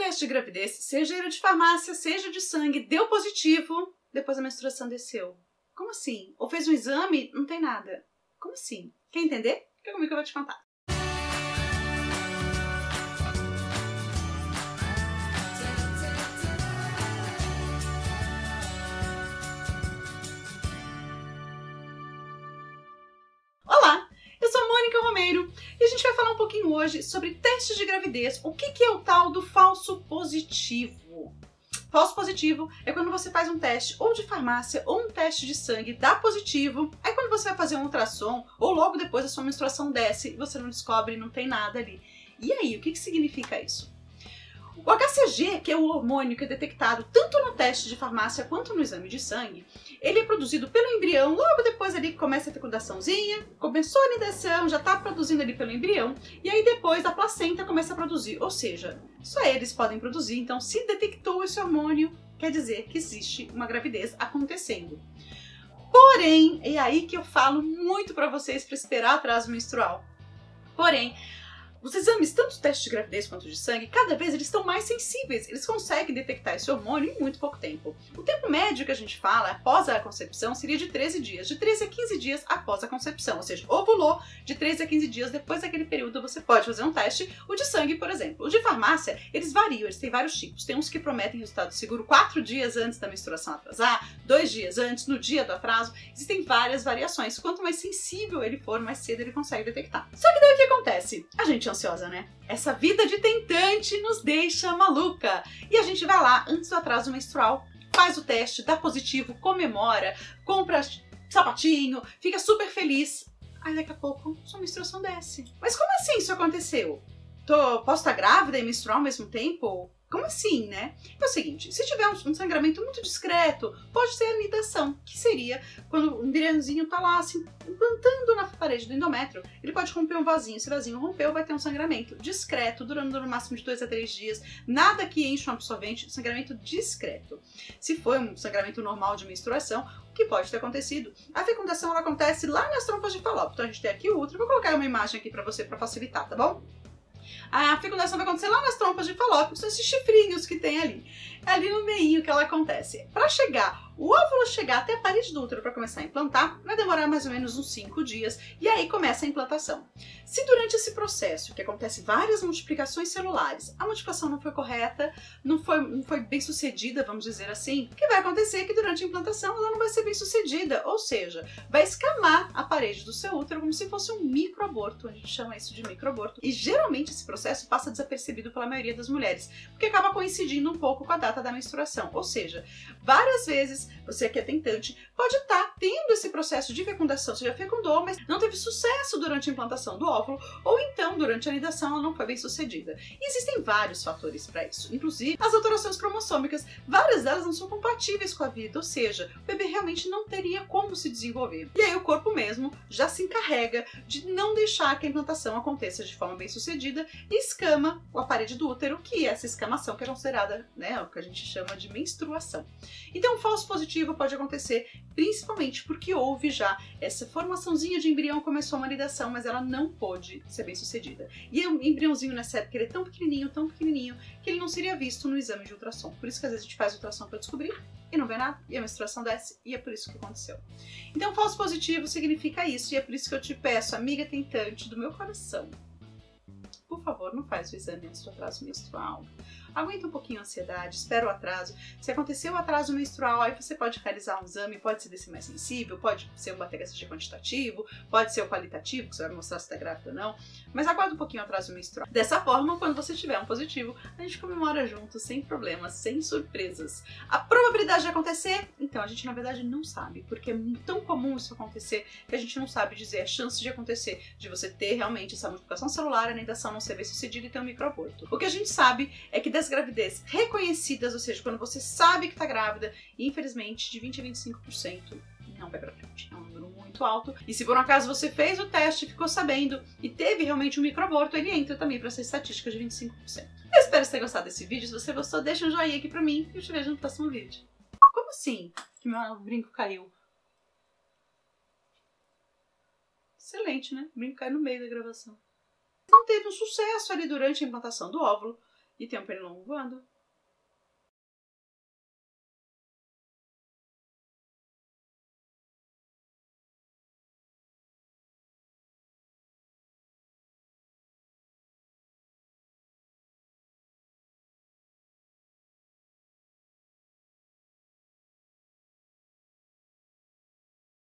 teste de gravidez, seja ele de farmácia, seja de sangue, deu positivo, depois a menstruação desceu. Como assim? Ou fez um exame, não tem nada. Como assim? Quer entender? Fica comigo que eu vou te contar. Olá, eu sou a Mônica Romeiro e a gente vai falar um pouquinho hoje sobre testes de gravidez. O que é o tal do falso positivo? Falso positivo é quando você faz um teste ou de farmácia ou um teste de sangue, dá positivo, aí quando você vai fazer um ultrassom ou logo depois a sua menstruação desce e você não descobre, não tem nada ali. E aí, o que significa isso? O HCG, que é o hormônio que é detectado tanto no teste de farmácia quanto no exame de sangue, ele é produzido pelo embrião, logo depois ali que começa a fecundaçãozinha, começou a anidação, já está produzindo ali pelo embrião, e aí depois a placenta começa a produzir, ou seja, só eles podem produzir, então se detectou esse hormônio, quer dizer que existe uma gravidez acontecendo. Porém, é aí que eu falo muito para vocês para esperar atraso menstrual. Porém, os exames, tanto de teste de gravidez quanto de sangue, cada vez eles estão mais sensíveis, eles conseguem detectar esse hormônio em muito pouco tempo. O tempo médio que a gente fala após a concepção seria de 13 dias, de 13 a 15 dias após a concepção, ou seja, ovulou, de 13 a 15 dias depois daquele período você pode fazer um teste. O de sangue, por exemplo. O de farmácia, eles variam, eles têm vários tipos. Tem uns que prometem resultado seguro 4 dias antes da menstruação atrasar, 2 dias antes, no dia do atraso. Existem várias variações. Quanto mais sensível ele for, mais cedo ele consegue detectar. Só que daí o que acontece? A gente ansiosa, né? Essa vida de tentante nos deixa maluca. E a gente vai lá, antes do atraso menstrual, faz o teste, dá positivo, comemora, compra sapatinho, fica super feliz. Aí daqui a pouco, sua menstruação desce. Mas como assim isso aconteceu? Posso estar grávida e menstruar ao mesmo tempo? Como assim, né? É o seguinte, se tiver um sangramento muito discreto, pode ser anidação, que seria quando o embriãozinho tá lá, assim, implantando na parede do endométrio, ele pode romper um vasinho, esse vasinho rompeu, vai ter um sangramento discreto, durando no máximo de 2 a 3 dias, nada que enche um absorvente, sangramento discreto. Se for um sangramento normal de menstruação, o que pode ter acontecido? A fecundação ela acontece lá nas trompas de Falópio, então a gente tem aqui o útero, vou colocar uma imagem aqui pra você, pra facilitar, tá bom? A fecundação vai acontecer lá nas trompas de Falópio, são esses chifrinhos que tem ali. É ali no meio que ela acontece. Para chegar, o óvulo chegar até a parede do útero para começar a implantar, vai demorar mais ou menos uns 5 dias e aí começa a implantação. Se durante esse processo, que acontece várias multiplicações celulares, a multiplicação não foi correta, não foi bem sucedida, vamos dizer assim, o que vai acontecer é que durante a implantação ela não vai ser bem sucedida, ou seja, vai escamar a parede do seu útero como se fosse um microaborto, a gente chama isso de microaborto, e geralmente esse processo passa desapercebido pela maioria das mulheres, porque acaba coincidindo um pouco com a data da menstruação, ou seja, várias vezes você que é tentante pode estar tendo esse processo de fecundação, você já fecundou, mas não teve sucesso durante a implantação do óvulo, ou então durante a anidação ela não foi bem sucedida. E existem vários fatores para isso, inclusive as alterações cromossômicas, várias delas não são compatíveis com a vida, ou seja, o bebê realmente não teria como se desenvolver. E aí o corpo mesmo já se encarrega de não deixar que a implantação aconteça de forma bem sucedida e escama a parede do útero, que é essa escamação que é considerada, né, o que a gente chama de menstruação. Então, um falso positivo pode acontecer principalmente porque houve já essa formaçãozinha de embrião, começou uma anidação, mas ela não pôde ser bem sucedida. E o embriãozinho nessa época ele é tão pequenininho, que ele não seria visto no exame de ultrassom. Por isso que às vezes a gente faz ultrassom para descobrir e não vê nada, e a menstruação desce, e é por isso que aconteceu. Então, falso positivo significa isso, e é por isso que eu te peço, amiga tentante do meu coração, por favor, não faz o exame antes do atraso menstrual. Aguenta um pouquinho a ansiedade, espera o atraso. Se acontecer o atraso menstrual, aí você pode realizar um exame, pode ser desse mais sensível, pode ser um HCG quantitativo, pode ser o qualitativo, que você vai mostrar se está grávida ou não, mas aguarda um pouquinho o atraso menstrual. Dessa forma, quando você tiver um positivo, a gente comemora junto, sem problemas, sem surpresas. A probabilidade de acontecer, então, a gente na verdade não sabe, porque é tão comum isso acontecer que a gente não sabe dizer a chance de acontecer, de você ter realmente essa multiplicação celular, a anidação não ser bem sucedida e ter um microaborto. O que a gente sabe é que das gravidez reconhecidas, ou seja, quando você sabe que está grávida, infelizmente de 20 a 25% não vai pra frente. É um número muito alto. E se por um acaso você fez o teste, ficou sabendo e teve realmente um microaborto, ele entra também para essa estatística de 25%. Eu espero que você tenha gostado desse vídeo. Se você gostou, deixa um joinha aqui pra mim e eu te vejo no próximo vídeo. Como assim que meu brinco caiu? Excelente, né? O brinco caiu no meio da gravação. Não teve um sucesso ali durante a implantação do óvulo. E tem um pernilongo voando.